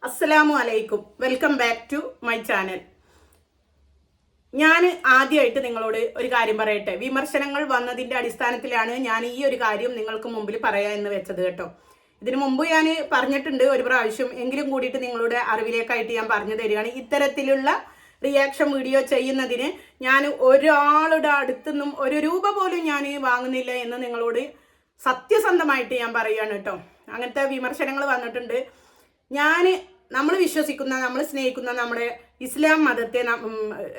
അസ്സലാമു അലൈക്കും. Welcome back to my channel. ഞാൻ ആദ്യമായിട്ട് നിങ്ങളോട് ഒരു കാര്യം പറയട്ടെ. വിമർശനങ്ങൾ വന്നതിൻ്റെ അടിസ്ഥാനത്തിലാണ് ഞാൻ ഈ ഒരു കാര്യം നിങ്ങൾക്ക് മുമ്പിൽ പറയാമെന്ന് വെച്ചത് കേട്ടോ. ഇതിനു മുമ്പ് ഞാൻ പറഞ്ഞിട്ടുണ്ട് ഒരു പ്രാവശ്യം, എങ്കിലും കൂടിയിട്ട് നിങ്ങളുടെ അറിവിലേക്കായിട്ട് ഞാൻ പറഞ്ഞു തരികയാണ്. ഇത്തരത്തിലുള്ള റിയാക്ഷൻ വീഡിയോ ചെയ്യുന്നതിന് ഞാൻ ഒരാളുടെ അടുത്തുനിന്നും ഒരു രൂപ പോലും ഞാൻ വാങ്ങുന്നില്ല എന്ന് നിങ്ങളോട് സത്യസന്ധമായിട്ട് ഞാൻ പറയുകയാണ് കേട്ടോ. അങ്ങനത്തെ വിമർശനങ്ങൾ വന്നിട്ടുണ്ട്. നമ്മൾ വിശ്വസിക്കുന്ന, നമ്മൾ സ്നേഹിക്കുന്ന നമ്മുടെ ഇസ്ലാം മതത്തെ,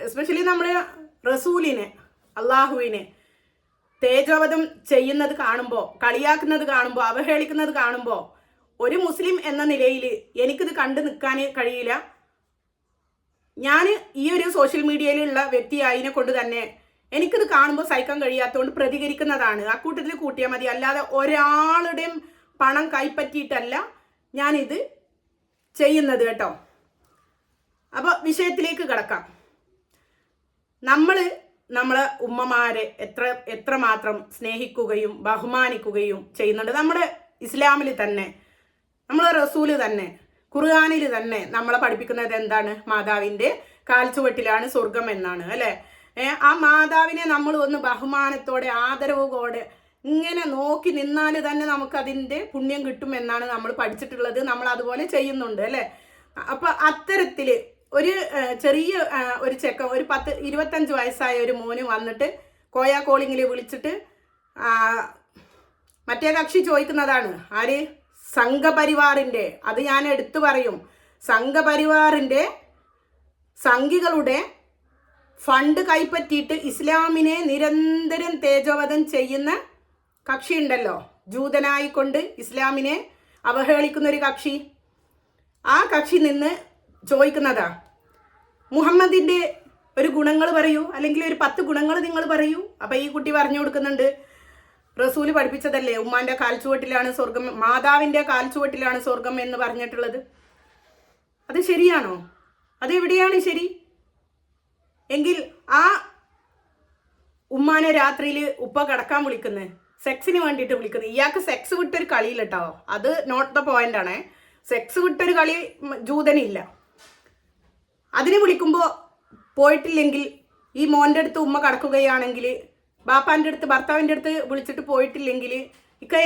എസ്പെഷ്യലി നമ്മുടെ റസൂലിനെ, അള്ളാഹുവിനെ തേജോവധം ചെയ്യുന്നത് കാണുമ്പോൾ, കളിയാക്കുന്നത് കാണുമ്പോൾ, അവഹേളിക്കുന്നത് കാണുമ്പോൾ ഒരു മുസ്ലിം എന്ന നിലയിൽ എനിക്കിത് കണ്ടു നിൽക്കാൻ കഴിയില്ല. ഞാൻ ഈ ഒരു സോഷ്യൽ മീഡിയയിലുള്ള വ്യക്തിയായതിനെ കൊണ്ട് തന്നെ എനിക്കിത് കാണുമ്പോൾ സഹിക്കാൻ കഴിയാത്തതുകൊണ്ട് പ്രതികരിക്കുന്നതാണ്. അക്കൂട്ടത്തിൽ കൂട്ടിയാൽ മതി. അല്ലാതെ ഒരാളുടെയും പണം കൈപ്പറ്റിയിട്ടല്ല ഞാനിത് ചെയ്യുന്നത് കേട്ടോ. അപ്പോൾ വിഷയത്തിലേക്ക് കിടക്കാം. നമ്മളെ ഉമ്മമാരെ എത്രമാത്രം സ്നേഹിക്കുകയും ബഹുമാനിക്കുകയും ചെയ്യുന്നുണ്ട്. നമ്മുടെ ഇസ്ലാമിൽ തന്നെ, നമ്മളെ റസൂല് തന്നെ, ഖുർആനിൽ തന്നെ നമ്മളെ പഠിപ്പിക്കുന്നത് എന്താണ്? മാതാവിൻ്റെ കാൽച്ചുവട്ടിലാണ് സ്വർഗം എന്നാണ്, അല്ലേ? ആ മാതാവിനെ നമ്മൾ ഒന്ന് ബഹുമാനത്തോടെ, ആദരവോടെ ഇങ്ങനെ നോക്കി നിന്നാൽ തന്നെ നമുക്കതിൻ്റെ പുണ്യം കിട്ടുമെന്നാണ് നമ്മൾ പഠിച്ചിട്ടുള്ളത്. നമ്മൾ അതുപോലെ ചെയ്യുന്നുണ്ട്, അല്ലേ? അപ്പം അത്തരത്തിൽ ഒരു ചെറിയ ഒരു ചെക്കൻ, ഒരു 25 വയസ്സായ ഒരു മോന് വന്നിട്ട് കോയാ കോളിങ്ങിൽ വിളിച്ചിട്ട് മറ്റേ കക്ഷി ചോദിക്കുന്നതാണ്. ആര്? സംഘപരിവാറിൻ്റെ, അത് ഞാൻ എടുത്തു പറയും, സംഘപരിവാറിൻ്റെ സംഘികളുടെ ഫണ്ട് കൈപ്പറ്റിയിട്ട് ഇസ്ലാമിനെ നിരന്തരം തേജോവധം ചെയ്യുന്ന കക്ഷി ഉണ്ടല്ലോ, ജൂതനായിക്കൊണ്ട് ഇസ്ലാമിനെ അവഹേളിക്കുന്ന ഒരു കക്ഷി. ആ കക്ഷി നിന്ന് ചോദിക്കുന്നതാ, മുഹമ്മദിൻ്റെ ഒരു ഗുണങ്ങൾ പറയൂ, അല്ലെങ്കിൽ ഒരു 10 ഗുണങ്ങൾ നിങ്ങൾ പറയൂ. അപ്പം ഈ കുട്ടി പറഞ്ഞു കൊടുക്കുന്നുണ്ട്, റസൂല് പഠിപ്പിച്ചതല്ലേ ഉമ്മാൻ്റെ കാൽച്ചുവട്ടിലാണ് സ്വർഗം, മാതാവിൻ്റെ കാൽച്ചുവട്ടിലാണ് സ്വർഗം എന്ന് പറഞ്ഞിട്ടുള്ളത്. അത് ശരിയാണോ? അതെവിടെയാണ് ശരി? എങ്കിൽ ആ ഉമ്മാനെ രാത്രിയിൽ ഉപ്പ കിടക്കാൻ വിളിക്കുന്നത്, സെക്സിന് വേണ്ടിയിട്ട് വിളിക്കുന്നത്. ഇയാൾക്ക് സെക്സ് വിട്ടൊരു കളിയില്ല കേട്ടോ, അത് നോട്ട് ദ പോയിന്റ് ആണ്. സെക്സ് വിട്ടൊരു കളി ജൂതനില്ല. അതിന് വിളിക്കുമ്പോൾ പോയിട്ടില്ലെങ്കിൽ, ഈ മോൻ്റെ അടുത്ത് ഉമ്മ കിടക്കുകയാണെങ്കിൽ, ബാപ്പാൻ്റെ അടുത്ത്, ഭർത്താവിൻ്റെ അടുത്ത് വിളിച്ചിട്ട് പോയിട്ടില്ലെങ്കിൽ,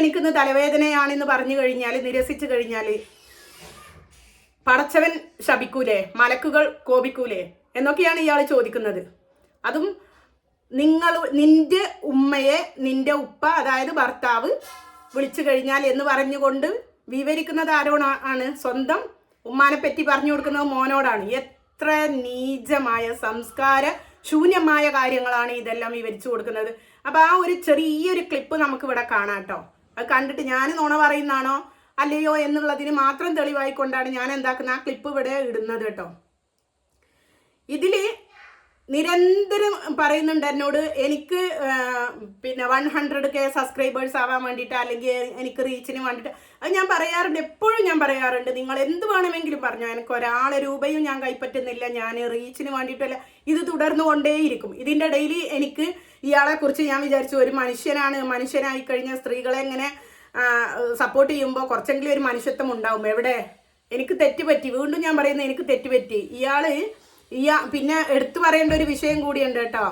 എനിക്കിന്ന് തലവേദനയാണെന്ന് പറഞ്ഞു കഴിഞ്ഞാൽ, നിരസിച്ചു കഴിഞ്ഞാൽ പടച്ചവൻ ശപിക്കൂലേ, മലക്കുകൾ കോപിക്കൂലേ എന്നൊക്കെയാണ് ഇയാൾ ചോദിക്കുന്നത്. അതും നിന്റെ ഉമ്മയെ നിന്റെ ഉപ്പ, അതായത് ഭർത്താവ് വിളിച്ചു കഴിഞ്ഞാൽ എന്ന് പറഞ്ഞുകൊണ്ട് വിവരിക്കുന്നത് ആരോടാണ്? സ്വന്തം ഉമ്മാനെ പറ്റി പറഞ്ഞു കൊടുക്കുന്നത് മോനോടാണ്. എത്ര നീചമായ, സംസ്കാര ശൂന്യമായ കാര്യങ്ങളാണ് ഇതെല്ലാം വിവരിച്ചു കൊടുക്കുന്നത്. അപ്പോൾ ആ ഒരു ചെറിയൊരു ക്ലിപ്പ് നമുക്ക് ഇവിടെ കാണാം കേട്ടോ. അത് കണ്ടിട്ട് ഞാൻ നുണ പറയുന്നതാണോ അല്ലയോ എന്നുള്ളതിന് മാത്രം തെളിവായിക്കൊണ്ടാണ് ഞാൻ എന്താക്കുന്നത്, ആ ക്ലിപ്പ് ഇവിടെ ഇടുന്നത് കേട്ടോ. ഇതിൽ നിരന്തരം പറയുന്നുണ്ട് എന്നോട്, എനിക്ക് പിന്നെ 100K സബ്സ്ക്രൈബേഴ്സ് ആവാൻ വേണ്ടിയിട്ട്, അല്ലെങ്കിൽ എനിക്ക് റീച്ചിന് വേണ്ടിയിട്ട്. അത് ഞാൻ പറയാറുണ്ട്, എപ്പോഴും ഞാൻ പറയാറുണ്ട്, നിങ്ങൾ എന്ത് വേണമെങ്കിലും പറഞ്ഞോ, എനിക്ക് ഒരാളെ രൂപയും ഞാൻ കൈപ്പറ്റുന്നില്ല, ഞാൻ റീച്ചിന് വേണ്ടിയിട്ടല്ല. ഇത് തുടർന്നു കൊണ്ടേയിരിക്കും. ഇതിൻ്റെ ഇടയിൽ എനിക്ക് ഇയാളെക്കുറിച്ച് ഞാൻ വിചാരിച്ചു, ഒരു മനുഷ്യനായി കഴിഞ്ഞാൽ സ്ത്രീകളെ എങ്ങനെ സപ്പോർട്ട് ചെയ്യുമ്പോൾ കുറച്ചെങ്കിലും ഒരു മനുഷ്യത്വം ഉണ്ടാവും. എവിടെ? എനിക്ക് തെറ്റുപറ്റി. വീണ്ടും ഞാൻ പറയുന്നത്, എനിക്ക് തെറ്റുപറ്റി. പിന്നെ എടുത്തു പറയേണ്ട ഒരു വിഷയം കൂടിയുണ്ട് കേട്ടോ.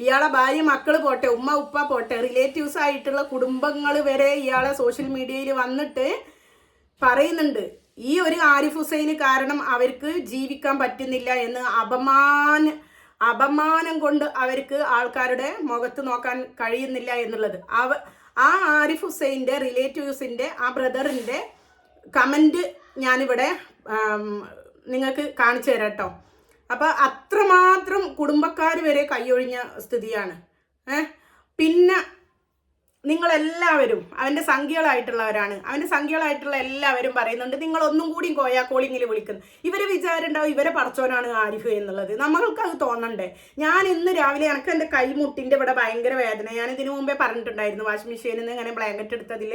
ഇയാളെ ഭാര്യ, മക്കൾ പോട്ടെ, ഉമ്മ ഉപ്പ പോട്ടെ, റിലേറ്റീവ്സ് ആയിട്ടുള്ള കുടുംബങ്ങൾ വരെ ഇയാളെ സോഷ്യൽ മീഡിയയിൽ വന്നിട്ട് പറയുന്നുണ്ട്, ഈ ഒരു ആരിഫ് ഹുസൈന് കാരണം അവർക്ക് ജീവിക്കാൻ പറ്റുന്നില്ല എന്ന്. അപമാനം കൊണ്ട് അവർക്ക് ആൾക്കാരുടെ മുഖത്ത് നോക്കാൻ കഴിയുന്നില്ല എന്നുള്ളത്. ആ ആരിഫ് ഹുസൈൻ്റെ റിലേറ്റീവ്സിൻ്റെ, ആ ബ്രദറിൻ്റെ കമൻറ്റ് ഞാനിവിടെ നിങ്ങൾക്ക് കാണിച്ചു തരാം കേട്ടോ. അപ്പോൾ അത്രമാത്രം കുടുംബക്കാർ വരെ കൈയൊഴിഞ്ഞ സ്ഥിതിയാണ്. പിന്നെ നിങ്ങളെല്ലാവരും അവൻ്റെ സംഖ്യകളായിട്ടുള്ളവരാണ്. അവൻ്റെ സംഖ്യകളായിട്ടുള്ള എല്ലാവരും പറയുന്നുണ്ട്, നിങ്ങളൊന്നും കൂടി കോയാ കോളിങ്ങിൽ വിളിക്കുന്നു. ഇവരെ വിചാരം ഉണ്ടാവും ഇവരെ പടച്ചോനാണ് ആരിഫ് എന്നുള്ളത്. നമ്മൾക്ക് അത് തോന്നണ്ടേ? ഞാൻ ഇന്ന് രാവിലെ, എനിക്ക് എൻ്റെ കൈമുട്ടിൻ്റെ ഇവിടെ ഭയങ്കര വേദന. ഞാൻ ഇതിനു മുമ്പേ പറഞ്ഞിട്ടുണ്ടായിരുന്നു, വാഷിംഗ് മെഷീനിൽ നിന്ന് ഇങ്ങനെ ബ്ലാങ്കറ്റ് എടുത്തതിൽ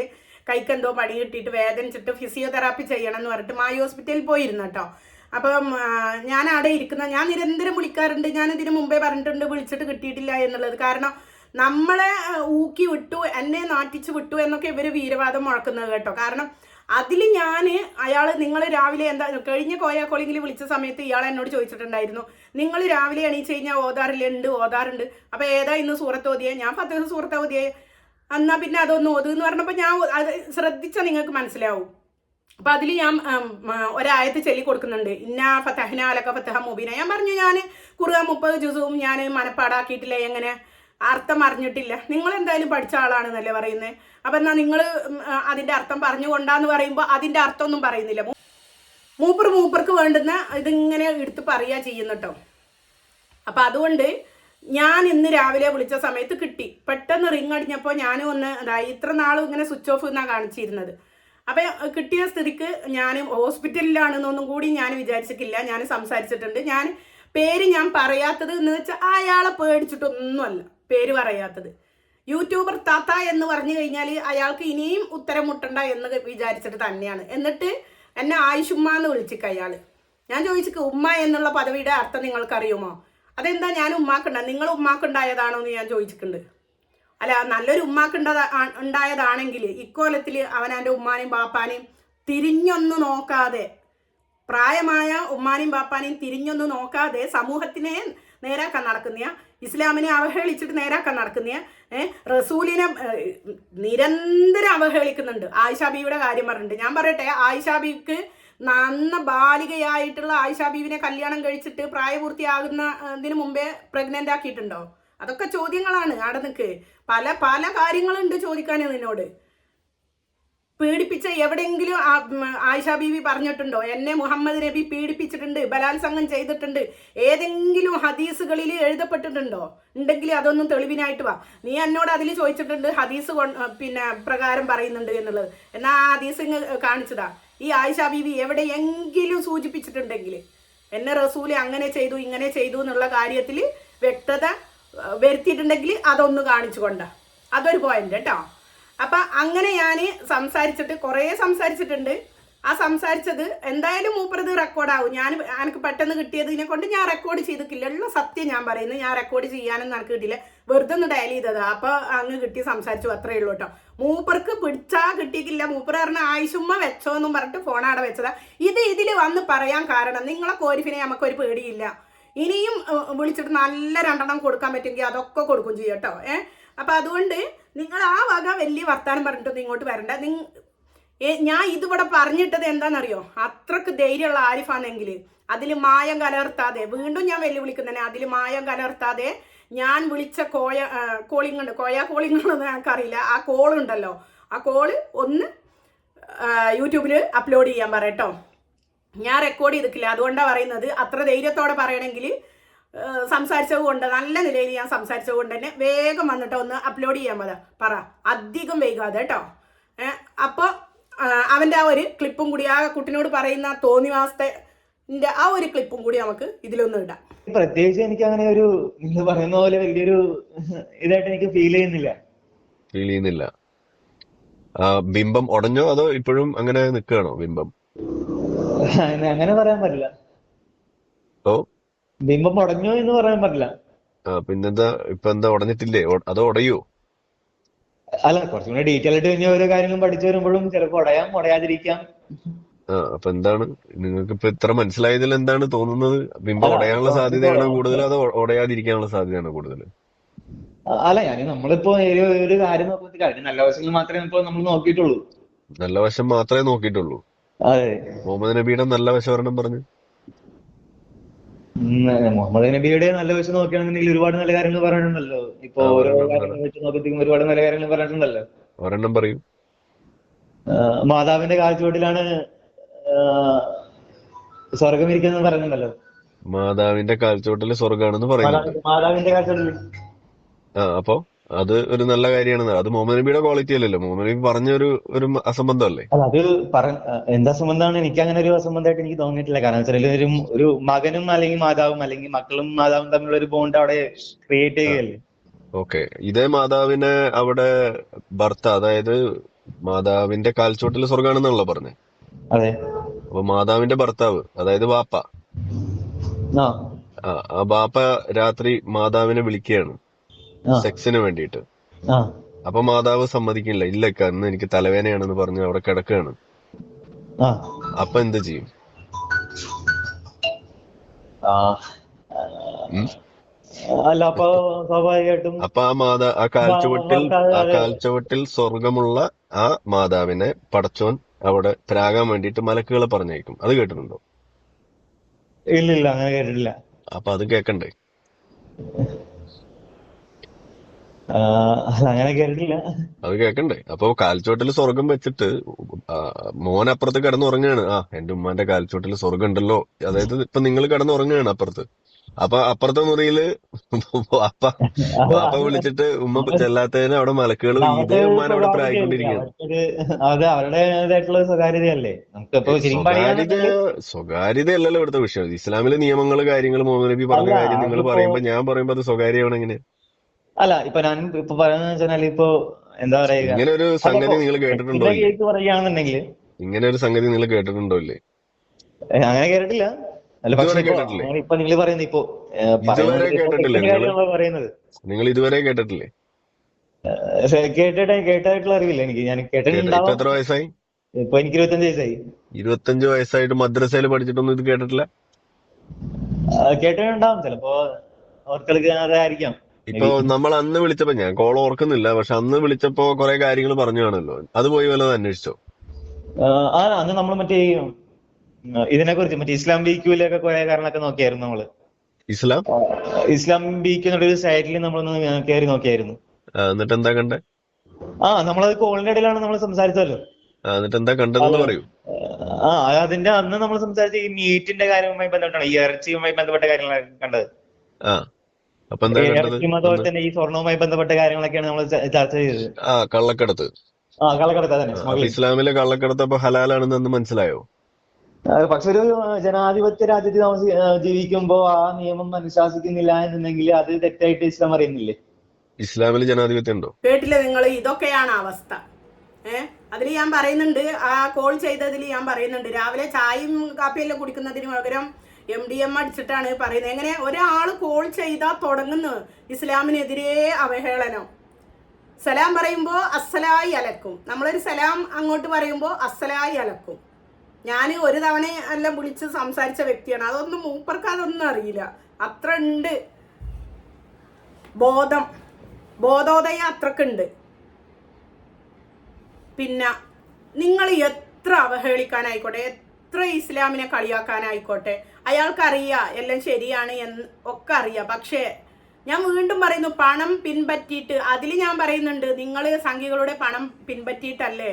കൈക്കെന്തോ പണി കിട്ടിയിട്ട് വേദനിച്ചിട്ട് ഫിസിയോതെറാപ്പി ചെയ്യണം എന്ന് പറഞ്ഞിട്ട് മായി ഹോസ്പിറ്റലിൽ പോയിരുന്നു കേട്ടോ. അപ്പം ഞാൻ അവിടെ ഞാൻ നിരന്തരം വിളിക്കാറുണ്ട്. ഞാൻ ഇതിനു മുമ്പേ പറഞ്ഞിട്ടുണ്ട്, വിളിച്ചിട്ട് കിട്ടിയിട്ടില്ല എന്നുള്ളത്. കാരണം നമ്മളെ ഊക്കി വിട്ടു, എന്നെ നാട്ടിച്ച് വിട്ടു എന്നൊക്കെ ഇവർ വീരവാദം മുഴക്കുന്നത് കേട്ടോ. കാരണം അതിൽ ഞാൻ നിങ്ങൾ രാവിലെ എന്താ കഴിഞ്ഞ കോയ കോളിങ്ങിൽ വിളിച്ച സമയത്ത് ഇയാൾ എന്നോട് ചോദിച്ചിട്ടുണ്ടായിരുന്നു, നിങ്ങൾ രാവിലെ എണീച്ച് കഴിഞ്ഞാൽ ഓതാറുണ്ട്, അപ്പോൾ ഏതാ ഇന്ന് സൂറത്ത് ഓതിയെ? ഞാൻ ഫത്തഹ് സൂറത്ത് ഓതിയെ. എന്നാൽ പിന്നെ അതൊന്ന് ഓതുന്ന് പറഞ്ഞപ്പോൾ ഞാൻ അത് ശ്രദ്ധിച്ചാൽ നിങ്ങൾക്ക് മനസ്സിലാവും. അപ്പം അതിൽ ഞാൻ ഒരായത്ത് ചൊല്ലി കൊടുക്കുന്നുണ്ട്, ഇന്നാ ഫതഹ്ന ലക ഫതഹ മുബീന. ഞാൻ പറഞ്ഞു ഞാൻ ഖുർആൻ 30 ജുസും ഞാൻ മനപ്പാടാക്കിയിട്ടില്ല, എങ്ങനെ അർത്ഥം അറിഞ്ഞിട്ടില്ല. നിങ്ങൾ എന്തായാലും പഠിച്ച ആളാണെന്നല്ലേ പറയുന്നത്. അപ്പം എന്നാൽ നിങ്ങൾ അതിൻ്റെ അർത്ഥം പറഞ്ഞുകൊണ്ടാന്ന് പറയുമ്പോൾ അതിൻ്റെ അർത്ഥമൊന്നും പറയുന്നില്ല. മൂപ്പർക്ക് വേണ്ടുന്ന ഇതിങ്ങനെ എടുത്ത് പറയുക ചെയ്യുന്നു. അപ്പം അതുകൊണ്ട് ഞാൻ ഇന്ന് രാവിലെ വിളിച്ച സമയത്ത് കിട്ടി. പെട്ടെന്ന് റിങ് അടിഞ്ഞപ്പോൾ ഞാനും ഒന്ന് ഇത്ര നാളും ഇങ്ങനെ സ്വിച്ച് ഓഫ് എന്നാണ് കാണിച്ചിരുന്നത്. അപ്പം കിട്ടിയ സ്ഥിതിക്ക് ഞാൻ ഹോസ്പിറ്റലിലാണെന്നൊന്നും കൂടി ഞാൻ വിചാരിച്ചിട്ടില്ല. ഞാൻ സംസാരിച്ചിട്ടുണ്ട്. പേര് ഞാൻ പറയാത്തത് എന്ന് വെച്ചാൽ അയാളെ പേടിച്ചിട്ടൊന്നുമല്ല പേര് പറയാത്തത്. യൂട്യൂബർ താത്ത എന്ന് പറഞ്ഞു കഴിഞ്ഞാൽ അയാൾക്ക് ഇനിയും ഉത്തരം മുട്ടണ്ട എന്ന് വിചാരിച്ചിട്ട് തന്നെയാണ്. എന്നിട്ട് എന്നെ ആയിഷുമ്മ എന്ന് വിളിച്ചിക്ക അയാൾ. ഞാൻ ചോദിച്ചിക്ക് ഉമ്മ എന്നുള്ള പദവിയുടെ അർത്ഥം നിങ്ങൾക്കറിയുമോ? അതെന്താ ഞാൻ ഉമ്മാക്കുണ്ടായ നിങ്ങൾ ഉമ്മാക്കുണ്ടായതാണോ എന്ന് ഞാൻ ചോദിച്ചിട്ടുണ്ട്. അല്ല, നല്ലൊരു ഉണ്ടായതാണെങ്കിൽ ഇക്കോലത്തിൽ അവനവൻ്റെ ഉമ്മാനെയും ബാപ്പാനെയും തിരിഞ്ഞൊന്നും നോക്കാതെ, പ്രായമായ ഉമ്മാനെയും ബാപ്പാനെയും തിരിഞ്ഞൊന്നും നോക്കാതെ സമൂഹത്തിനെ നേരാക്കാൻ നടക്കുന്ന, ഇസ്ലാമിനെ അവഹേളിച്ചിട്ട് നേരാക്കാൻ നടക്കുന്ന, റസൂലിനെ നിരന്തരം അവഹേളിക്കുന്നുണ്ട്. ആയിഷ ബീവിയുടെ കാര്യം പറഞ്ഞിട്ടുണ്ട്. ഞാൻ പറയട്ടെ, ആയിഷ ബീവിക്ക് നന്ന ബാലികയായിട്ടുള്ള ആയിഷ ബീവിനെ കല്യാണം കഴിച്ചിട്ട് പ്രായപൂർത്തിയാകുന്നതിന് മുമ്പേ പ്രഗ്നൻ്റ് ആക്കിയിട്ടുണ്ടോ? അതൊക്കെ ചോദ്യങ്ങളാണ്. അവിടെ നിൽക്ക് പല പല കാര്യങ്ങളുണ്ട് ചോദിക്കാൻ നിന്നോട്. പീഡിപ്പിച്ച എവിടെയെങ്കിലും ആയിഷ ബീവി പറഞ്ഞിട്ടുണ്ടോ എന്നെ മുഹമ്മദ് നബി പീഡിപ്പിച്ചിട്ടുണ്ട്, ബലാത്സംഗം ചെയ്തിട്ടുണ്ട്? ഏതെങ്കിലും ഹദീസുകളിൽ എഴുതപ്പെട്ടിട്ടുണ്ടോ? ഉണ്ടെങ്കിൽ അതൊന്നും തെളിവിനായിട്ട് വാ. നീ എന്നോട് അതിൽ ചോദിച്ചിട്ടുണ്ട് ഹദീസ് പ്രകാരം പറയുന്നുണ്ട് എന്നുള്ളത്. എന്നാൽ ആ ഹദീസ് കാണിച്ചതാ. ഈ ആയിഷ ബീവി എവിടെയെങ്കിലും സൂചിപ്പിച്ചിട്ടുണ്ടെങ്കിൽ എന്നെ റസൂല് അങ്ങനെ ചെയ്തു ഇങ്ങനെ ചെയ്തു എന്നുള്ള കാര്യത്തിൽ വ്യക്തത വരുത്തിയിട്ടുണ്ടെങ്കിൽ അതൊന്ന് കാണിച്ചു കൊണ്ട. അതൊരു പോയിന്റ് കേട്ടോ. അപ്പം അങ്ങനെ ഞാൻ കുറേ സംസാരിച്ചിട്ടുണ്ട്. ആ സംസാരിച്ചത് എന്തായാലും മൂപ്പറത് റെക്കോർഡാവും. എനിക്ക് പെട്ടെന്ന് കിട്ടിയതിനെ കൊണ്ട് ഞാൻ റെക്കോർഡ് ചെയ്തിട്ടില്ല. ഉള്ള സത്യം ഞാൻ പറയുന്നത്. ഞാൻ റെക്കോർഡ് ചെയ്യാനൊന്നും എനിക്ക് കിട്ടിയില്ല, വെറുതെ ഒന്ന് ഡയൽ ചെയ്തത്. അപ്പോൾ അങ്ങ് കിട്ടി സംസാരിച്ചു, അത്രയേ ഉള്ളൂ കേട്ടോ. മൂപ്പർക്ക് പിടിച്ചാൽ കിട്ടിയിട്ടില്ല. മൂപ്പർ പറഞ്ഞ ആയിഷുമ്മ വെച്ചോ എന്നും പറഞ്ഞിട്ട് ഫോണാടെ വെച്ചതാ. ഇതിൽ വന്ന് പറയാൻ കാരണം നിങ്ങളെ കോരിഫിനെ നമുക്കൊരു പേടിയില്ല. ഇനിയും വിളിച്ചിട്ട് നല്ല 2 കൊടുക്കാൻ പറ്റുമെങ്കിൽ അതൊക്കെ കൊടുക്കും ചെയ്യും കേട്ടോ. അപ്പം അതുകൊണ്ട് നിങ്ങൾ ആ വക വലിയ വർത്താനം പറഞ്ഞിട്ടൊന്നും ഇങ്ങോട്ട് വരണ്ട. ഞാൻ ഇതിവിടെ പറഞ്ഞിട്ടത് എന്താണെന്നറിയോ? അത്രക്ക് ധൈര്യമുള്ള ആരിഫാണെങ്കിൽ അതിൽ മായം കലർത്താതെ, വീണ്ടും ഞാൻ വെല്ലുവിളിക്കുന്നതന്നെ, അതിൽ മായം കലർത്താതെ ഞാൻ വിളിച്ച കോളിംഗ് ഉണ്ട്, കോളിംഗ് ഉണ്ടെന്ന് ഞങ്ങൾക്കറിയില്ല. ആ കോളുണ്ടല്ലോ, ആ കോള് ഒന്ന് യൂട്യൂബിൽ അപ്ലോഡ് ചെയ്യാൻ പറയട്ടോ. ഞാൻ റെക്കോർഡ് ചെയ്തിട്ടില്ല, അതുകൊണ്ടാണ് പറയുന്നത്. അത്ര ധൈര്യത്തോടെ പറയണമെങ്കിൽ സംസാരിച്ചത് കൊണ്ട്, നല്ല നിലയിൽ ഞാൻ സംസാരിച്ചത് കൊണ്ട് തന്നെ വേഗം വന്നിട്ട് ഒന്ന് അപ്ലോഡ് ചെയ്യാൻ പറ, അധികം വൈകാതെ കേട്ടോ. അപ്പോൾ അവൻ്റെ ആ ഒരു ക്ലിപ്പും കൂടി, ആ കുട്ടിനോട് പറയുന്ന തോന്നിവാസത്തിന്റെ ആ ഒരു ക്ലിപ്പും കൂടി നമുക്ക് ഇതിലൊന്നും ഇടാം. പ്രത്യേകിച്ച് എനിക്ക് അങ്ങനെ ഒരു നിങ്ങൾ പറയുന്ന പോലെ വലിയൊരു ഇതായിട്ട് എനിക്ക് ഫീൽ ചെയ്യുന്നില്ല. ബിംബം ഉടഞ്ഞോ അതോ ഇപ്പോഴും അങ്ങനെ നിൽക്കുകയാണോ ബിംബം? അങ്ങനെ പറയാൻ പറ്റില്ല. ഓ, ബിംബം ഉടഞ്ഞോ എന്ന് പറയാൻ പറ്റില്ല. പിന്നെന്താ, ഇപ്പൊ എന്താ ഉടഞ്ഞിട്ടില്ലേ? അതോ ഉടയോ? അല്ല, കുറച്ചും കൂടെ ഡീറ്റെയിൽ ആയിട്ട് കഴിഞ്ഞ ഓരോ കാര്യങ്ങളും പഠിച്ചു വരുമ്പോഴും ചിലപ്പോ ഉടയാതിരിക്കാം. അപ്പൊ എന്താണ് നിങ്ങൾക്ക് ഇപ്പൊ ഇത്ര മനസ്സിലായതിൽ എന്താണ് തോന്നുന്നത്? ബിംബം ഉടയാനുള്ള സാധ്യതയാണോ കൂടുതൽ അതോ ഉടയാതിരിക്കാനുള്ള സാധ്യതയാണോ കൂടുതൽ? അല്ല, നമ്മളിപ്പോ ഒരു കാര്യം നോക്കുമ്പോൾ അതിന് നല്ല വശങ്ങൾ മാത്രമേ ഇപ്പൊ നമ്മൾ നോക്കിയിട്ടുള്ളൂ. നല്ല വശം മാത്രമേ നോക്കിയിട്ടുള്ളൂ. അതെ, മുഹമ്മദ് നബിയുടെ നല്ല വശം ഒരെണ്ണം പറഞ്ഞു. മുഹമ്മദ് നബിയുടെ നല്ല വശം നോക്കുകയാണെന്നുണ്ടെങ്കിൽ ഒരുപാട് നല്ല കാര്യങ്ങൾ പറഞ്ഞിട്ടുണ്ടല്ലോ. ഇപ്പൊ ഓരോ കാര്യങ്ങൾ വെച്ച് നോക്കിയപ്പോഴും ഒരുപാട് നല്ല കാര്യങ്ങൾ പറഞ്ഞിട്ടുണ്ടല്ലോ. ഒരെണ്ണം പറയൂ. മാതാവിന്റെ കാഴ്ചപ്പാടിലാണ് സ്വർഗം ഇരിക്കുന്നത് പറയുന്നുണ്ടല്ലോ. മാതാവിന്റെ കാൽച്ചുവട്ടില് സ്വർഗാണെന്ന് പറയുന്നുണ്ട്. മാതാവിന്റെ കാഴ്ചപ്പാടില് അപ്പൊ അത് ഒരു നല്ല കാര്യമാണ്. അത് മുഹമ്മദ് നബിയുടെ ക്വാളിറ്റി അല്ലല്ലോ. മുഹമ്മദ് നബി പറഞ്ഞ ഒരു അസംബന്ധം അല്ലേ? അത് എന്താ സംബന്ധമാണ്? എനിക്ക് അങ്ങനെ ഒരു അസംബന്ധമായിട്ട് എനിക്ക് തോന്നിയിട്ടില്ല. കാരണം വെച്ചാൽ ഒരു മകനും അല്ലെങ്കിൽ മാതാവും അല്ലെങ്കിൽ മക്കളും മാതാവും തമ്മിലുള്ള ഒരു ബോണ്ട് അവിടെ ക്രിയേറ്റ് ചെയ്യുകയല്ലേ. ഓക്കെ, ഇതേ മാതാവിനെ അവിടെ അതായത് മാതാവിന്റെ കാൽച്ചുവട്ടിൽ സ്വർഗാണെന്നാണല്ലോ പറഞ്ഞേ. അതെ. അപ്പൊ മാതാവിന്റെ ഭർത്താവ്, അതായത് ബാപ്പ, ആ ബാപ്പ രാത്രി മാതാവിനെ വിളിക്കുകയാണ് സെക്സിന് വേണ്ടിയിട്ട്. അപ്പൊ മാതാവ് സമ്മതിക്കില്ല. ഇല്ല, ഇന്ന് എനിക്ക് തലവേദനയാണെന്ന് പറഞ്ഞ് അവിടെ കിടക്കുകയാണ്. ആ അപ്പൊ എന്ത് ചെയ്യും? ആ ഉം? അല്ല, അപ്പൊ സ്വാഭാവികമായിട്ടും അപ്പൊ ആ ഭർത്താവ് അത് കാൽച്ചുവട്ടിൽ സ്വർഗമുള്ള ആ മാതാവിനെ പടച്ചോൻ അവിടെ പ്രാകാൻ വേണ്ടിയിട്ട് മലക്കുകളെ പറഞ്ഞേക്കും. അത് കേട്ടിട്ടുണ്ടോ? ഇല്ലില്ല, അങ്ങനെ കേട്ടിട്ടില്ല. അപ്പൊ അത് കേക്കണ്ടേ? അല്ല, അങ്ങനെ കേട്ടിട്ടില്ല. അത് കേക്കണ്ടേ? അപ്പൊ കാൽച്ചുവട്ടിൽ സ്വർഗം വെച്ചിട്ട് ആ, മോൻ അപ്പുറത്ത് കിടന്നുറങ്ങുകയാണ്. ആ, എന്റെ ഉമ്മാന്റെ കാൽച്ചുവട്ടിൽ സ്വർഗം ഉണ്ടല്ലോ. അതായത് ഇപ്പൊ നിങ്ങൾ കിടന്നുറങ്ങുകയാണ് അപ്പുറത്ത്. അപ്പൊ അപ്പുറത്തെ മുറിയില് വാപ്പ അത് വാപ്പ അത് വിളിച്ചിട്ട് ഉമ്മ അവർ ചെല്ലാത്തതിന് അവിടെ മലക്കുകൾ അത് ഇതേ അവരുടെ ഉമ്മാനെ അവിടെ സ്വകാര്യതയല്ലേ, പ്രായിക്കൊണ്ടിരിക്കുകയാണ്. അവർക്കൊരു അത് അവരുടേതായിട്ടുള്ള സ്വകാര്യതയല്ലേ. നമുക്കിപ്പോ ശരിക്കും സ്വകാര്യത പറയുകയാണെന്നുണ്ടെങ്കിൽ സ്വകാര്യതയല്ലല്ലോ ഇവിടുത്തെ വിഷയം. ഇസ്ലാമിലെ നിയമങ്ങൾ, കാര്യങ്ങൾ, മുഹമ്മദ് നബി പറഞ്ഞ അല്ല കാര്യം നിങ്ങൾ അതിപ്പോ പറയുമ്പോ ഞാൻ പറയുമ്പോ അത് സ്വകാര്യമാണ്. എങ്ങനെ അല്ല, ഇപ്പൊ ഞാൻ ഇപ്പൊ പറയുന്നത് വെച്ചാൽ ഇപ്പൊ എന്താ പറയുക, ഇങ്ങനെ ഒരു അല്ല ഇപ്പൊ സംഗതി നിങ്ങൾ കേട്ടിട്ടുണ്ടോ എന്റെ ഇല്ലേ? കേസ് പറയുകയാണെന്നുണ്ടെങ്കിൽ ഇങ്ങനെ ഒരു സംഗതി നിങ്ങൾ കേട്ടിട്ടുണ്ടോ ഇല്ലേ? അങ്ങനെ കേട്ടിട്ടില്ല. അല്ല, പക്ഷെ ഇതുവരെ ഇപ്പൊ കേട്ടിട്ടില്ലേ? അങ്ങനെ ഇപ്പൊ നിങ്ങൾ പറയുന്നത് ഇപ്പൊ ഇതുവരെ പറയുന്നത് ഇപ്പൊ കേട്ടിട്ടില്ലേ തെറ്റിന്റെ കാര്യമാണല്ലോ പറയുന്നത്. നിങ്ങൾ ഇതുവരെ കേട്ടിട്ടില്ലേ? കേട്ടായിട്ടുള്ള അറിവില്ല എനിക്ക്. ഞാൻ ഇപ്പൊ കേട്ടിട്ടുണ്ടാവാം. എത്ര വയസ്സായി? ഇപ്പൊ എനിക്ക് 25 വയസ്സായി. 25 വയസ്സായിട്ട് മദ്രസയിൽ പഠിച്ചിട്ടൊന്നും ഇത് കേട്ടിട്ടില്ല? കേട്ടിട്ടുണ്ടാവും, ചിലപ്പോ ഓർക്കൾക്ക് അതായിരിക്കാം മേ ഇപ്പൊ ബി. നമ്മൾ അന്ന് വിളിച്ചപ്പോ, ഞാൻ കോൾ ഓർക്കുന്നില്ല, പക്ഷെ അന്ന് വിളിച്ചപ്പോ കുറെ കാര്യങ്ങൾ പറഞ്ഞു കാണല്ലോ. അത് പോയി വല്ലതും അന്വേഷിച്ചോ? അന്ന് നമ്മൾ മറ്റേ ഇതിനെ കുറിച്ച് മറ്റേ ഇസ്ലാം ബിക്യൂലൊക്കെ കുറെ കാരണമൊക്കെ നോക്കിയായിരുന്നു നമ്മള്. ഇസ്ലാം ഇസ്ലാം ബിക്ക് എന്നുള്ളൊരു സൈറ്റിൽ നമ്മളൊന്ന് കയറി നോക്കിയായിരുന്നു. എന്നിട്ട് എന്താ കണ്ടേ? നമ്മളത് കോളിന്റെ ഇടയിലാണ് നമ്മൾ സംസാരിച്ചല്ലോ. എന്നിട്ട് എന്താ കണ്ടതെന്ന് അത് പറയൂ. അതിന്റെ അന്ന് നമ്മൾ സംസാരിച്ച ഈ മീറ്റിന്റെ കാര്യവുമായി ബന്ധപ്പെട്ടാണ്, ഈ ഇറച്ചിയുമായി ബന്ധപ്പെട്ട കാര്യങ്ങളാണ് കണ്ടത്. ആ അപ്പൊ എന്താ കണ്ടത് ഇറച്ചിയും അതുപോലെ അന്ന്? തന്നെ ഈ സ്വർണവുമായി ബന്ധപ്പെട്ട കാര്യങ്ങളൊക്കെയാണ് നമ്മൾ ചർച്ച ചെയ്തത്. കള്ളക്കടത്ത്. കള്ളക്കടത്ത് തന്നെ, അപ്പൊ സ്മഗ്ലിംഗ്. ഇസ്ലാമിലെ കള്ളക്കടത്ത് അപ്പൊ ഹലാലാണെന്ന് അന്ന് മനസ്സിലായോ? പക്ഷെ ഒരു ജനാധിപത്യ രാജ്യത്ത് ജീവിക്കുമ്പോ ആ നിയമം അനുശാസിക്കുന്നില്ല എന്നുണ്ടെങ്കിൽ അത് തെറ്റായിട്ട് ഇസ്ലാം അറിയുന്നില്ലേ? ഇസ്ലാമിൽ ജനാധിപത്യം ഉണ്ടോ? കേട്ടില്ലേ നിങ്ങൾ? ഇതൊക്കെയാണ് അവസ്ഥ. അതിൽ ഞാൻ പറയുന്നുണ്ട്, ആ കോൾ ചെയ്തതിൽ ഞാൻ പറയുന്നുണ്ട്, രാവിലെ ചായയും കാപ്പിയെല്ലാം കുടിക്കുന്നതിന് പകരം MDM അടിച്ചിട്ടാണ് പറയുന്നത്. എങ്ങനെ ഒരാൾ കോൾ ചെയ്താൽ തുടങ്ങുന്നു ഇസ്ലാമിനെതിരെ അവഹേളനം. സലാം പറയുമ്പോൾ അസ്സലായി അലക്കും. നമ്മളൊരു സലാം അങ്ങോട്ട് പറയുമ്പോൾ അസ്സലായി അലക്കും. ഞാൻ ഒരു തവണ എല്ലാം വിളിച്ച് സംസാരിച്ച വ്യക്തിയാണ്. അതൊന്നും മൂപ്പർക്ക് അതൊന്നും അറിയില്ല. അത്ര ഉണ്ട് ബോധോദയം അത്രക്കുണ്ട്. പിന്നെ നിങ്ങൾ എത്ര അവഹേളിക്കാനായിക്കോട്ടെ, എത്ര ഇസ്ലാമിനെ കളിയാക്കാനായിക്കോട്ടെ, അയാൾക്കറിയാം എല്ലാം ശരിയാണ് എന്ന് ഒക്കെ അറിയാം. പക്ഷേ ഞാൻ വീണ്ടും പറയുന്നു, പണം പിൻപറ്റിയിട്ട്, അതിൽ ഞാൻ പറയുന്നുണ്ട്, നിങ്ങൾ സംഘികളുടെ പണം പിൻപറ്റിയിട്ടല്ലേ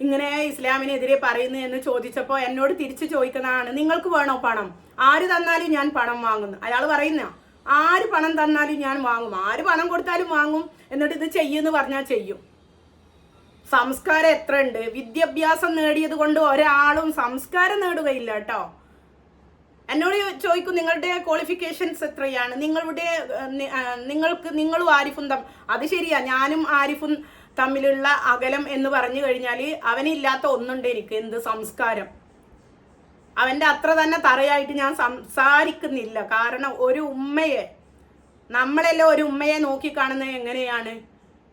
ഇങ്ങനെ ഇസ്ലാമിനെതിരെ പറയുന്നു എന്ന് ചോദിച്ചപ്പോൾ എന്നോട് തിരിച്ചു ചോദിക്കുന്നതാണ്, നിങ്ങൾക്ക് വേണോ പണം? ആര് തന്നാലും ഞാൻ പണം വാങ്ങുന്നു. അയാൾ പറയുന്ന ആര് പണം തന്നാലും ഞാൻ വാങ്ങും, ആര് പണം കൊടുത്താലും വാങ്ങും, എന്നിട്ട് ഇത് ചെയ്യുമെന്ന് പറഞ്ഞാൽ ചെയ്യും. സംസ്കാരം എത്ര ഉണ്ട്? വിദ്യാഭ്യാസം നേടിയത് കൊണ്ട് ഒരാളും സംസ്കാരം നേടുകയില്ല കേട്ടോ. എന്നോട് ചോദിക്കും നിങ്ങളുടെ ക്വാളിഫിക്കേഷൻസ് എത്രയാണ്, നിങ്ങളും ആരിഫും അത് ശരിയാ, ഞാനും ആരിഫും തമ്മിലുള്ള അകലം എന്ന് പറഞ്ഞു കഴിഞ്ഞാൽ അവനില്ലാത്ത ഒന്നുണ്ട് എനിക്ക്, എന്ത് സംസ്കാരം. അവൻ്റെ അത്ര തന്നെ തറയായിട്ട് ഞാൻ സംസാരിക്കുന്നില്ല. കാരണം ഒരു ഉമ്മയെ, നമ്മളെല്ലാം ഒരു ഉമ്മയെ നോക്കിക്കാണുന്നത് എങ്ങനെയാണ്?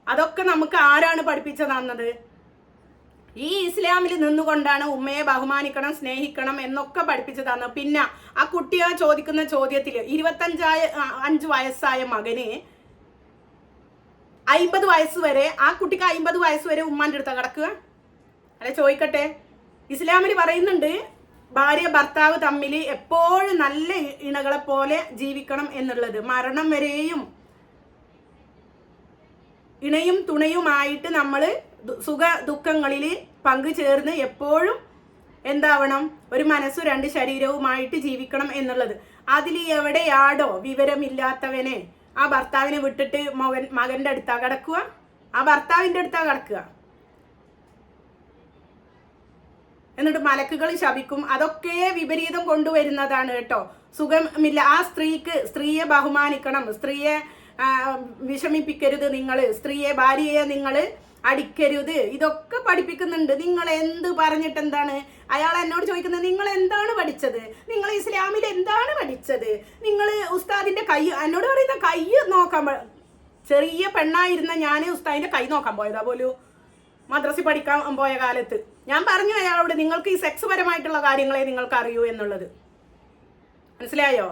അതൊക്കെ നമുക്ക് ആരാണ് പഠിപ്പിച്ചു തന്നത്? ഈ ഇസ്ലാമിൽ നിന്നുകൊണ്ടാണ് ഉമ്മയെ ബഹുമാനിക്കണം, സ്നേഹിക്കണം എന്നൊക്കെ പഠിപ്പിച്ചു തന്നത്. പിന്നെ ആ കുട്ടിയെ ചോദിക്കുന്ന ചോദ്യത്തിൽ 25 വയസ്സായ മകന് 50 വയസ്സ് വരെ, ആ കുട്ടിക്ക് 50 വയസ്സ് വരെ ഉമ്മാൻ്റെ അടുത്ത് കിടക്കുക? അല്ലെ ചോദിക്കട്ടെ, ഇസ്ലാമിൽ പറയുന്നുണ്ട് ഭാര്യ ഭർത്താവ് തമ്മിൽ എപ്പോഴും നല്ല ഇണകളെ പോലെ ജീവിക്കണം എന്നുള്ളത്. മരണം വരെയും ഇണയും തുണയുമായിട്ട് നമ്മൾ സുഖ ദുഃഖങ്ങളിൽ പങ്കുചേർന്ന് എപ്പോഴും എന്താവണം, ഒരു മനസ്സും 2 ശരീരവുമായിട്ട് ജീവിക്കണം എന്നുള്ളത്. അതിൽ എവിടെയാടോ വിവരമില്ലാത്തവനെ ആ ഭർത്താവിനെ വിട്ടിട്ട് മകൻ്റെ അടുത്താ കിടക്കുക, ആ ഭർത്താവിൻ്റെ അടുത്താ കിടക്കുക. എന്നിട്ട് മലക്കുകൾ ശപിക്കും. അതൊക്കെ വിപരീതം കൊണ്ടുവരുന്നതാണ് കേട്ടോ. സുഖമില്ല ആ സ്ത്രീയെ ബഹുമാനിക്കണം, സ്ത്രീയെ വിഷമിപ്പിക്കരുത്, നിങ്ങൾ സ്ത്രീയെ ഭാര്യയെ നിങ്ങൾ അടിക്കരുത്, ഇതൊക്കെ പഠിപ്പിക്കുന്നുണ്ട്. നിങ്ങൾ എന്ത് പറഞ്ഞിട്ട് എന്താണ്? അയാൾ എന്നോട് ചോദിക്കുന്നത്, നിങ്ങൾ എന്താണ് പഠിച്ചത്, നിങ്ങൾ ഇസ്ലാമിൽ എന്താണ് പഠിച്ചത്? നിങ്ങൾ ഉസ്താദിന്റെ കൈ, എന്നോട് പറയുന്ന കൈ നോക്കാൻ, ചെറിയ പെണ്ണായിരുന്ന ഞാൻ ഉസ്താദിന്റെ കൈ നോക്കാൻ പോയതാ പോലും മദ്രസ പഠിക്കാൻ പോയ കാലത്ത്. ഞാൻ പറഞ്ഞു അയാളോട്, നിങ്ങൾക്ക് ഈ സെക്സ് പരമായിട്ടുള്ള കാര്യങ്ങളെ നിങ്ങൾക്ക് അറിയൂ എന്നുള്ളത്. മനസ്സിലായോ?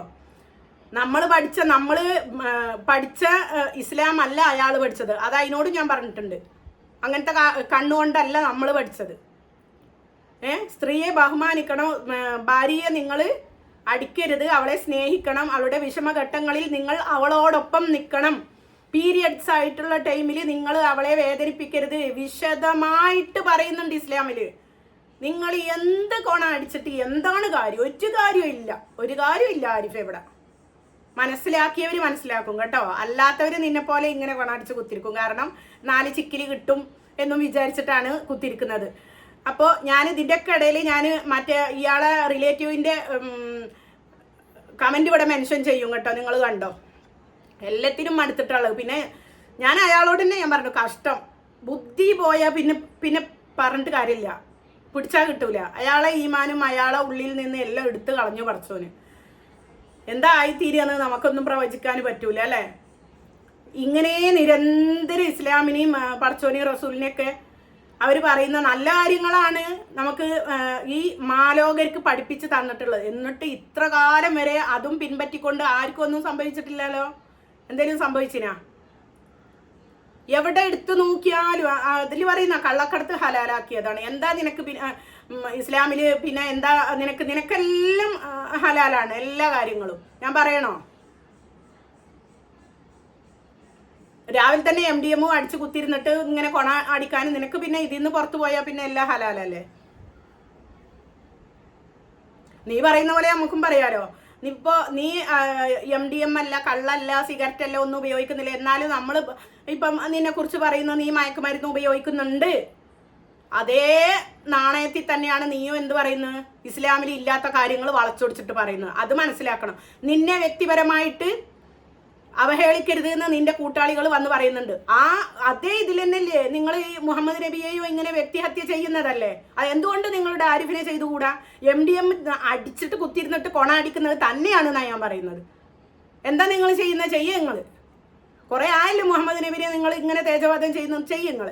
നമ്മൾ പഠിച്ച ഇസ്ലാം അല്ല അയാൾ പഠിച്ചത്. അത് അതിനോട് ഞാൻ പറഞ്ഞിട്ടുണ്ട്. അങ്ങനത്തെ കണ്ണുകൊണ്ടല്ല നമ്മൾ പഠിച്ചത്. സ്ത്രീയെ ബഹുമാനിക്കണം, ഭാര്യയെ നിങ്ങൾ അടിക്കരുത്, അവളെ സ്നേഹിക്കണം, അവളുടെ വിഷമഘട്ടങ്ങളിൽ നിങ്ങൾ അവളോടൊപ്പം നിൽക്കണം, പീരിയഡ്സ് ആയിട്ടുള്ള ടൈമിൽ നിങ്ങൾ അവളെ വേദനിപ്പിക്കരുത്, വിശദമായിട്ട് പറയുന്നുണ്ട് ഇസ്ലാമിൽ. നിങ്ങൾ എന്ത് കൊണ അടിച്ചിട്ട് എന്താണ് കാര്യം? ഒരു കാര്യമില്ല ആരിഫ്. ഇവിടെ മനസ്സിലാക്കിയവർ മനസ്സിലാക്കും കേട്ടോ, അല്ലാത്തവർ നിന്നെ പോലെ ഇങ്ങനെ കൊണ അടിച്ച് കുത്തിരിക്കും. കാരണം 4 ചിക്കിലി കിട്ടും എന്നും വിചാരിച്ചിട്ടാണ് കുത്തിരിക്കുന്നത്. അപ്പോൾ ഞാൻ ഇതിൻ്റെയൊക്കെ ഇടയിൽ ഞാൻ മറ്റേ ഇയാളെ റിലേറ്റീവിൻ്റെ കമൻറ്റ് ഇവിടെ മെൻഷൻ ചെയ്യും കേട്ടോ, നിങ്ങൾ കണ്ടോ. എല്ലാത്തിനും മടുത്തിട്ടുള്ളത്. പിന്നെ ഞാൻ അയാളോട് തന്നെ ഞാൻ പറഞ്ഞു, കഷ്ടം, ബുദ്ധി പോയാൽ പിന്നെ പറഞ്ഞിട്ട് കാര്യമില്ല, പിടിച്ചാൽ കിട്ടൂല. അയാളെ ഈമാനും അയാളെ ഉള്ളിൽ നിന്ന് എല്ലാം എടുത്ത് കളഞ്ഞു പടച്ചോന്. എന്താ ആയിത്തീരുകയെന്ന് നമുക്കൊന്നും പ്രവചിക്കാൻ പറ്റൂല അല്ലേ? ഇങ്ങനെ നിരന്തരം ഇസ്ലാമിനെയും പടച്ചോനെയും റസൂലിനെയൊക്കെ അവർ പറയുന്ന നല്ല കാര്യങ്ങളാണ് നമുക്ക് ഈ മാലോകർക്ക് പഠിപ്പിച്ച് തന്നിട്ടുള്ളത്. എന്നിട്ട് ഇത്ര കാലം വരെ അതും പിൻപറ്റിക്കൊണ്ട് ആർക്കും ഒന്നും സംഭവിച്ചിട്ടില്ലല്ലോ. എന്തെങ്കിലും സംഭവിച്ചിനാ? എവിടെ എടുത്തു നോക്കിയാലും അതിൽ പറയുന്ന കള്ളക്കടത്ത് ഹലാലാക്കിയതാണ്. എന്താ നിനക്ക് ഇസ്ലാമിൽ പിന്നെ എന്താ നിനക്കെല്ലാം ഹലാലാണ് എല്ലാ കാര്യങ്ങളും. ഞാൻ പറയണോ? രാവിലെ തന്നെ MDM അടിച്ചു കുത്തിരുന്നിട്ട് ഇങ്ങനെ കൊണ അടിക്കാനും നിനക്ക് പിന്നെ ഇതിൽ നിന്ന് പുറത്തു പോയാൽ പിന്നെ എല്ലാം ഹലാലല്ലേ? നീ പറയുന്ന പോലെ നമുക്കും പറയാലോ. നീ MDM അല്ല, കള്ളല്ല, സിഗരറ്റ് അല്ല, ഒന്നും ഉപയോഗിക്കുന്നില്ല. എന്നാലും നമ്മൾ ഇപ്പം നിന്നെ കുറിച്ച് പറയുന്ന നീ മയക്കുമരുന്ന് ഉപയോഗിക്കുന്നുണ്ട്. അതേ നാണയത്തിൽ തന്നെയാണ് നീയും എന്ത് പറയുന്നത്, ഇസ്ലാമിൽ ഇല്ലാത്ത കാര്യങ്ങൾ വളച്ചൊടിച്ചിട്ട് പറയുന്നത്. അത് മനസ്സിലാക്കണം. നിന്നെ വ്യക്തിപരമായിട്ട് അവഹേളിക്കരുത് എന്ന് നിന്റെ കൂട്ടാളികൾ വന്ന് പറയുന്നുണ്ട്. അതേ ഇതിൽ തന്നെയല്ലേ നിങ്ങൾ ഈ മുഹമ്മദ് നബിയെയോ ഇങ്ങനെ വ്യക്തിഹത്യ ചെയ്യുന്നതല്ലേ? അത് എന്തുകൊണ്ട് നിങ്ങളുടെ ആരിഫിനെ ചെയ്തുകൂടാ? MDM അടിച്ചിട്ട് കുത്തിരുന്നിട്ട് കൊണ അടിക്കുന്നത് തന്നെയാണെന്നാണ് ഞാൻ പറയുന്നത്. എന്താ നിങ്ങൾ ചെയ്യുന്നത്? ചെയ്യ നിങ്ങൾ. കുറേ ആയല്ലോ മുഹമ്മദ് നബിനെ നിങ്ങൾ ഇങ്ങനെ തേജവാദം ചെയ്യുന്നത്. ചെയ്യുങ്ങൾ.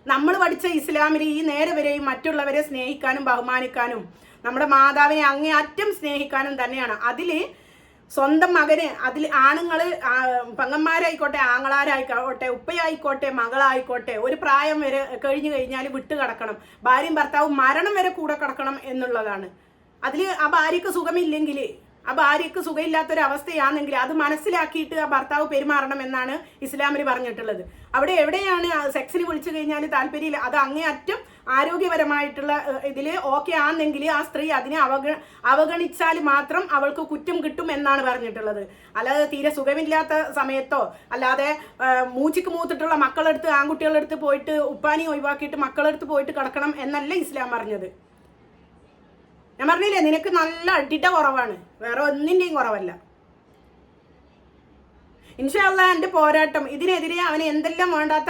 നമ്മൾ പഠിച്ച ഇസ്ലാമിൽ ഈ നേരെ വരെയും മറ്റുള്ളവരെ സ്നേഹിക്കാനും ബഹുമാനിക്കാനും നമ്മുടെ മാതാവിനെ അങ്ങേയറ്റം സ്നേഹിക്കാനും തന്നെയാണ്. അതിൽ സ്വന്തം മകന്, അതിൽ ആണുങ്ങൾ പെങ്ങന്മാരായിക്കോട്ടെ, ആങ്ങളാരായിക്കോട്ടെ, ഉപ്പയായിക്കോട്ടെ, മകളായിക്കോട്ടെ, ഒരു പ്രായം വരെ കഴിഞ്ഞു കഴിഞ്ഞാൽ വിട്ട് കിടക്കണം. ഭാര്യയും ഭർത്താവും മരണം വരെ കൂടെ കിടക്കണം എന്നുള്ളതാണ്. അതിൽ ആ ഭാര്യയ്ക്ക് സുഖമില്ലെങ്കിൽ, ആ ഭാര്യയ്ക്ക് സുഖമില്ലാത്തൊരവസ്ഥയാണെങ്കിൽ അത് മനസ്സിലാക്കിയിട്ട് ആ ഭർത്താവ് പെരുമാറണം എന്നാണ് ഇസ്ലാമിൽ പറഞ്ഞിട്ടുള്ളത്. അവിടെ എവിടെയാണ് സെക്സിന് വിളിച്ചു കഴിഞ്ഞാൽ താല്പര്യമില്ല, അത് അങ്ങേയറ്റം ആരോഗ്യപരമായിട്ടുള്ള ഇതിൽ ഓക്കെ ആണെങ്കിൽ ആ സ്ത്രീ അതിനെ അവഗണിച്ചാൽ മാത്രം അവൾക്ക് കുറ്റം കിട്ടും എന്നാണ് പറഞ്ഞിട്ടുള്ളത്. അല്ലാതെ തീരെ സുഖമില്ലാത്ത സമയത്തോ അല്ലാതെ മൂച്ചിക്ക് മൂത്തിട്ടുള്ള മക്കളെടുത്ത് ആൺകുട്ടികളെടുത്ത് പോയിട്ട് ഉപ്പാനി ഒഴിവാക്കിയിട്ട് മക്കളെടുത്ത് പോയിട്ട് കിടക്കണം എന്നല്ല ഇസ്ലാം പറഞ്ഞത്. ഞാൻ പറഞ്ഞില്ലേ, നിനക്ക് നല്ല അടിട്ട കുറവാണ്, വേറെ ഒന്നിൻ്റെയും കുറവല്ല. ഇൻഷാ അല്ലാഹ് എൻ്റെ പോരാട്ടം ഇതിനെതിരെ അവന് എന്തെല്ലാം വേണ്ടാത്ത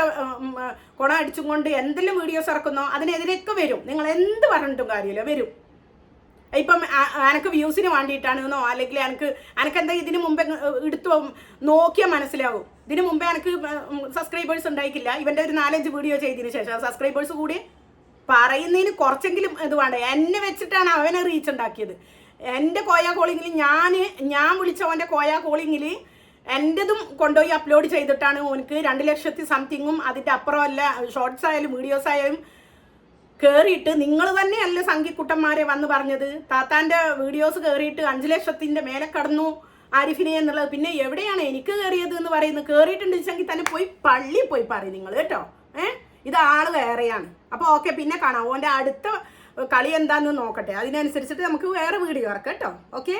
കൊണ അടിച്ചും കൊണ്ട് എന്തെല്ലാം വീഡിയോസ് ഇറക്കുന്നോ അതിനെതിരെയൊക്കെ വരും. നിങ്ങൾ എന്ത് പറഞ്ഞിട്ടും കാര്യമില്ല, വരും. ഇപ്പം എനിക്ക് വ്യൂസിന് വേണ്ടിയിട്ടാണെന്നോ അല്ലെങ്കിൽ എനിക്കെന്താ ഇതിന് മുമ്പേ എടുത്തു നോക്കിയാൽ മനസ്സിലാവും. ഇതിന് മുമ്പേ എനിക്ക് സബ്സ്ക്രൈബേഴ്സ് ഉണ്ടായിക്കില്ല. ഇവൻ്റെ ഒരു 4-5 വീഡിയോ ചെയ്തതിന് ശേഷം സബ്സ്ക്രൈബേഴ്സ് കൂടി പറയുന്നതിന് കുറച്ചെങ്കിലും ഇത് വേണ്ട. എന്നെ വെച്ചിട്ടാണ് അവനെ റീച്ച് ഉണ്ടാക്കിയത്. എൻ്റെ കോയ കോളിങ്ങിൽ ഞാൻ വിളിച്ചവൻ്റെ കോയ കോളിങ്ങിൽ എൻ്റെതും കൊണ്ടുപോയി അപ്ലോഡ് ചെയ്തിട്ടാണ് ഓനക്ക് 2 ലക്ഷത്തി സംതിങ്ങും അതിൻ്റെ അപ്പുറമല്ല ഷോർട്സ് ആയാലും വീഡിയോസ് ആയാലും കയറിയിട്ട്. നിങ്ങൾ തന്നെയല്ല സംഘിക്കുട്ടന്മാരെ വന്ന് പറഞ്ഞത് താത്താൻ്റെ വീഡിയോസ് കയറിയിട്ട് 5 ലക്ഷത്തിൻ്റെ മേലെ കടന്നു ആരിഫിനെ എന്നുള്ളത്. പിന്നെ എവിടെയാണ് എനിക്ക് കയറിയത് എന്ന് പറയുന്നത്? കയറിയിട്ടുണ്ടെങ്കിൽ തന്നെ പോയി പള്ളിയിൽ പോയി പറയും നിങ്ങൾ കേട്ടോ. ഇത് ആള് വേറെയാണ്. അപ്പോൾ ഓക്കെ, പിന്നെ കാണാം. ഓൻ്റെ അടുത്ത കളി എന്താണെന്ന് നോക്കട്ടെ, അതിനനുസരിച്ചിട്ട് നമുക്ക് വേറെ വീഡിയോ ഇറക്കാം കേട്ടോ. ഓക്കെ.